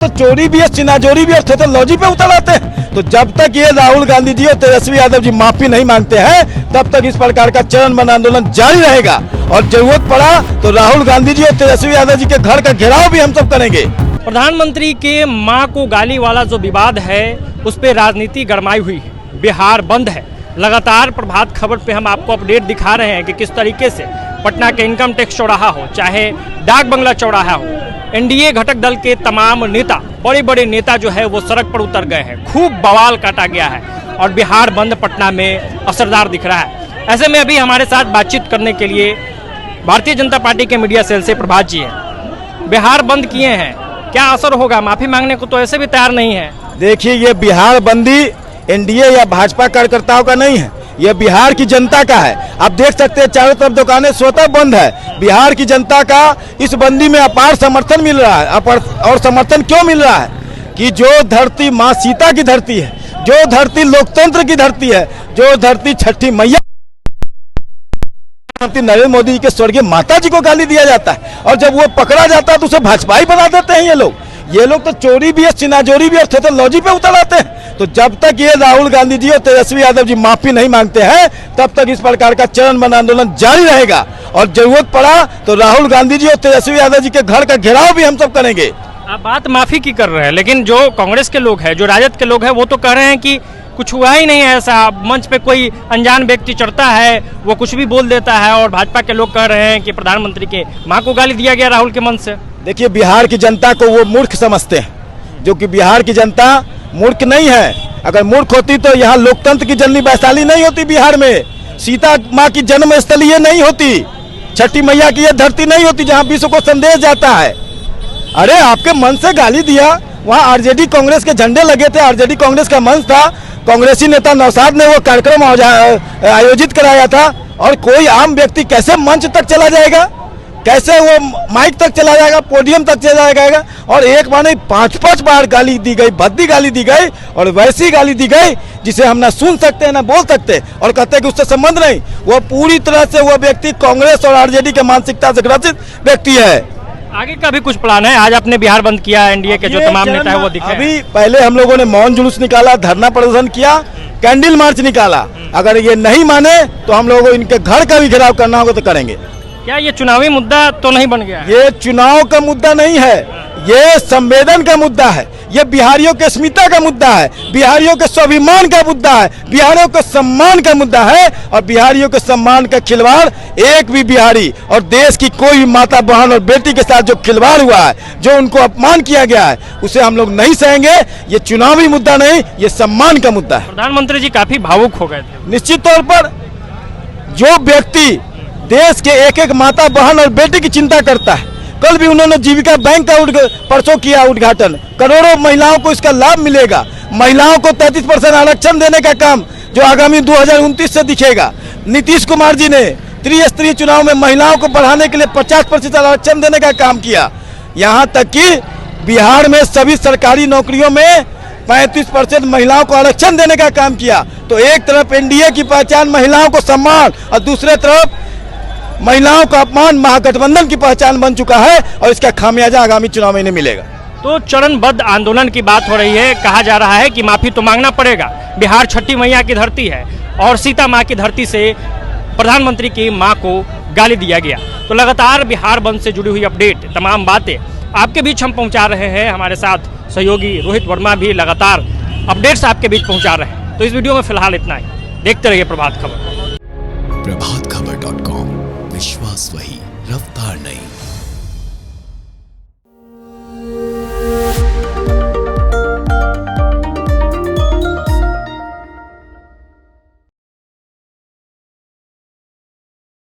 तो चोरी भी है, सिनाजोरी भी है, थेथोलॉजी पे उतर आते हैं। तो जब तक ये राहुल गांधी जी और तेजस्वी यादव जी माफी नहीं मांगते हैं तब तक इस प्रकार का चरणबद्ध आंदोलन जारी रहेगा और जरूरत पड़ा तो राहुल गांधी जी और तेजस्वी यादव जी के घर का घेराव भी हम सब करेंगे। प्रधानमंत्री के मां को गाली वाला जो विवाद है उस पर राजनीति गरमाई हुई है। बिहार बंद है। लगातार प्रभात खबर पे हम आपको अपडेट दिखा रहे हैं कि किस तरीके से पटना के इनकम टैक्स चौराहा हो चाहे डाक बंगला चौराहा हो, एनडीए घटक दल के तमाम नेता, बड़े बड़े नेता जो है वो सड़क पर उतर गए हैं। खूब बवाल काटा गया है और बिहार बंद पटना में असरदार दिख रहा है। ऐसे में अभी हमारे साथ बातचीत करने के लिए भारतीय जनता पार्टी के मीडिया सेल से प्रभात जी हैं। बिहार बंद किए हैं, क्या असर होगा? माफी मांगने को तो ऐसे भी तैयार नहीं है। देखिए, ये बिहार बंदी एनडीए या भाजपा कार्यकर्ताओं का नहीं है, ये बिहार की जनता का है। आप देख सकते हैं चारों तरफ दुकानें स्वतः बंद है। बिहार की जनता का इस बंदी में अपार समर्थन मिल रहा है। और समर्थन क्यों मिल रहा है कि जो धरती माँ सीता की धरती है, जो धरती लोकतंत्र की धरती है, जो धरती छठी मैया नरेंद्र मोदी जी के स्वर्गीय माता जी को गाली दिया जाता है और जब वो पकड़ा जाता है तो उसे भाजपाई बना देते हैं। ये लोग तो चोरी भी है, सिनाजोरी भी और थेथोलॉजी पे उतर आते हैं। तो जब तक ये राहुल गांधी जी और तेजस्वी यादव जी माफी नहीं मांगते हैं तब तक इस प्रकार का चरणबद्ध आंदोलन जारी रहेगा और जरूरत पड़ा तो राहुल गांधी जी और तेजस्वी यादव जी के घर का घेराव भी हम सब करेंगे। आप बात माफी की कर रहे हैं, लेकिन जो कांग्रेस के लोग हैं, जो राजद के लोग हैं, वो तो कह रहे हैं कि कुछ हुआ ही नहीं है ऐसा। मंच पे कोई अनजान व्यक्ति चढ़ता है, वो कुछ भी बोल देता है और भाजपा के लोग कह रहे हैं कि प्रधानमंत्री के मां को गाली दिया गया राहुल के मन से। देखिए, बिहार की जनता को वो मूर्ख समझते हैं, जो कि बिहार की जनता मूर्ख नहीं है। अगर मूर्ख होती तो यहाँ लोकतंत्र की जननी वैशाली नहीं होती, बिहार में सीता माँ की जन्म स्थली ये नहीं होती, छठी मैया की ये धरती नहीं होती जहाँ विश्व को संदेश जाता है। अरे आपके मन से गाली दिया, वहाँ आरजेडी कांग्रेस के झंडे लगे थे, आरजेडी कांग्रेस का मंच था, कांग्रेसी नेता नौशाद ने वो कार्यक्रम आयोजित कराया था और कोई आम व्यक्ति कैसे मंच तक चला जाएगा, कैसे वो माइक तक चला जाएगा, पोडियम तक चला जाएगा? और एक बार नहीं 5-5 बार गाली दी गई, भद्दी गाली दी गई और वैसी गाली दी गई जिसे हम ना सुन सकते हैं ना बोल सकते और कहते हैं कि उससे संबंध नहीं। वो पूरी तरह से वो व्यक्ति कांग्रेस और आरजेडी के मानसिकता से ग्रसित व्यक्ति है। आगे का भी कुछ प्लान है? आज आपने बिहार बंद किया, एनडीए के जो तमाम नेता है वो दिखे। अभी पहले हम लोगों ने मौन जुलूस निकाला, धरना प्रदर्शन किया, कैंडल मार्च निकाला। अगर ये नहीं माने तो हम लोगों को इनके घर का भी घेराव करना होगा तो करेंगे। क्या ये चुनावी मुद्दा तो नहीं बन गया? ये चुनाव का मुद्दा नहीं है, ये संवेदन का मुद्दा है, ये बिहारियों के अस्मिता का मुद्दा है, बिहारियों के स्वाभिमान का मुद्दा है, बिहारियों के सम्मान का मुद्दा है। और बिहारियों के सम्मान का खिलवाड़ एक भी बिहारी और देश की कोई भी माता बहन और बेटी के साथ जो खिलवाड़ हुआ है, जो उनको अपमान किया गया है, उसे हम लोग नहीं सहेंगे। ये चुनावी मुद्दा नहीं, ये सम्मान का मुद्दा है। प्रधानमंत्री जी काफी भावुक हो गए थे। निश्चित तौर पर जो व्यक्ति देश के एक एक माता बहन और बेटी की चिंता करता है, कल भी उन्होंने जीविका बैंक का परसों किया उद्घाटन, करोड़ों महिलाओं को इसका लाभ मिलेगा। महिलाओं को 33% आरक्षण देने का काम जो आगामी 2029 से दिखेगा। नीतीश कुमार जी ने त्रिस्तरीय चुनाव में महिलाओं को बढ़ाने के लिए 50% आरक्षण देने का काम किया। यहाँ तक कि बिहार में सभी सरकारी नौकरियों में 35% महिलाओं को आरक्षण देने का काम किया। तो एक तरफ एनडीए की पहचान महिलाओं को सम्मान और दूसरे तरफ महिलाओं का अपमान महागठबंधन की पहचान बन चुका है और इसका खामियाजा आगामी चुनाव में नहीं मिलेगा। तो चरणबद्ध आंदोलन की बात हो रही है, कहा जा रहा है कि माफी तो मांगना पड़ेगा। बिहार छठी मैया की धरती है और सीता माँ की धरती से प्रधानमंत्री की माँ को गाली दिया गया। तो लगातार बिहार बंद से जुड़ी हुई अपडेट, तमाम बातें आपके बीच हम पहुँचा रहे हैं। हमारे साथ सहयोगी रोहित वर्मा भी लगातार अपडेट्स आपके बीच पहुँचा रहे हैं। तो इस वीडियो में फिलहाल इतना ही। देखते रहिए प्रभात खबर। प्रभातखबर.com, विश्वास वही, रफ्तार नहीं।